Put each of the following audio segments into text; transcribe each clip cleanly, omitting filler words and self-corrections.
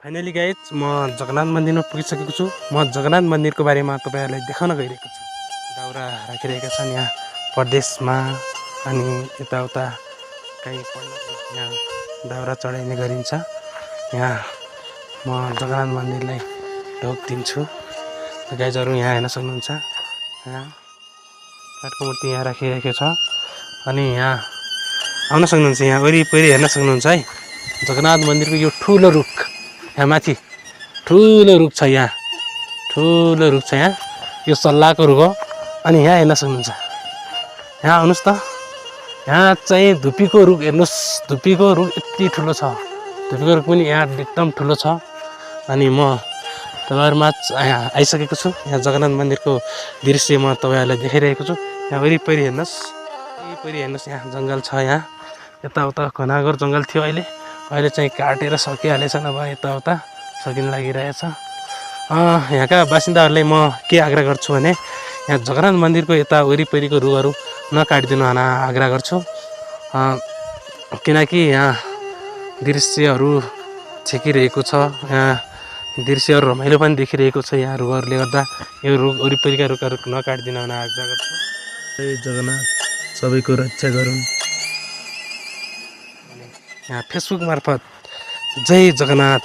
Finally guys म जगन्नाथ मन्दिरमा पुगिसकेको छु। म जगन्नाथ मन्दिरको बारेमा तपाईहरुलाई देखाउन गइरहेको छु। दाउरा राखिरहेका छन् यहाँ परदेशमा अनि यताउता कहीँ पढ्न यहाँ दाउरा चढाइने गरिन्छ। यहाँ म जगन्नाथ मन्दिरलाई ढोक दिन्छु। गाइजहरु यहाँ हेर्न सक्नुहुन्छ। यहाँ काठको मूर्ति यहाँ राखिरहेको छ अनि यहाँ आउन सक्नुहुन्छ। यहाँ वरिपरि हेर्न सक्नुहुन्छ है। जगन्नाथ मन्दिरको यो ठुलो रुख यहाँ माथि ठुलो रुख छ। यहाँ ठुलो रुख छ। यहाँ यो सल्लाहको रुख हो अनि यहाँ हेर्न सक्नुहुन्छ। यहाँ आउनुस् त। यहाँ चाहिँ धुपीको रुख हेर्नुस्। धुपीको रुख यति ठुलो छ। धुपीको रुख पनि यहाँ एकदम ठुलो छ अनि म तपाईहरुमा यहाँ आइसकेको छु। यहाँ जगन्नाथ मन्दिरको दृश्य म तपाईहरुलाई देखाइरहेको छु। यहाँ वरिपरि हेर्नुस्। वरिपरि हेर्नुस्। यहाँ जंगल छ। यहाँ यताउता घनाघोर जंगल थियो। अहिले चाहिँ काटेर सकिहालेछ। नभए यताउता सकिन लागिरहेछ। यहाँका बासिन्दाहरूलाई म के आग्रह गर्छु भने यहाँ जगन्नाथ मन्दिरको यता वरिपरिको रुखहरू नकाटिदिनु हुन आग्रह गर्छु। किनकि यहाँ दृश्यहरू छेकिरहेको छ। यहाँ दृश्यहरू रमाइलो पनि देखिरहेको छ। यहाँ रुखहरूले गर्दा यो रुख वरिपरिका रुखहरू नकाटिदिन हुन आग्रह गर्छु। जय जगन्नाथ सबैको रक्षा गरून्। यहाँ फेसबुक मार्फत जय जगन्नाथ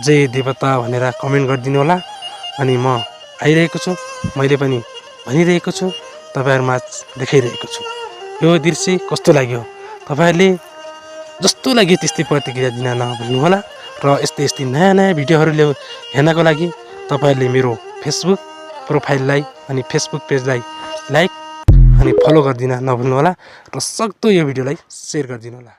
जय देवता भनेर कमेन्ट गरिदिनु होला। अनि म आइरहेको छु। मैले पनि भनिरहेको छु। तपाईहरुमा देखाइरहेको छु। यो दृश्य कस्तो लाग्यो तपाईहरुले जस्तो लाग्यो त्यस्तै प्रतिक्रिया दिन नभुल्नु होला। र यस्तै नयाँ भिडियोहरु हेर्नको लागि तपाईहरुले मेरो फेसबुक प्रोफाइललाई अनि फेसबुक पेजलाई लाइक अनि फलो गरिदिन नभुल्नु होला। र सक्दो यो भिडियोलाई शेयर गरिदिनु होला।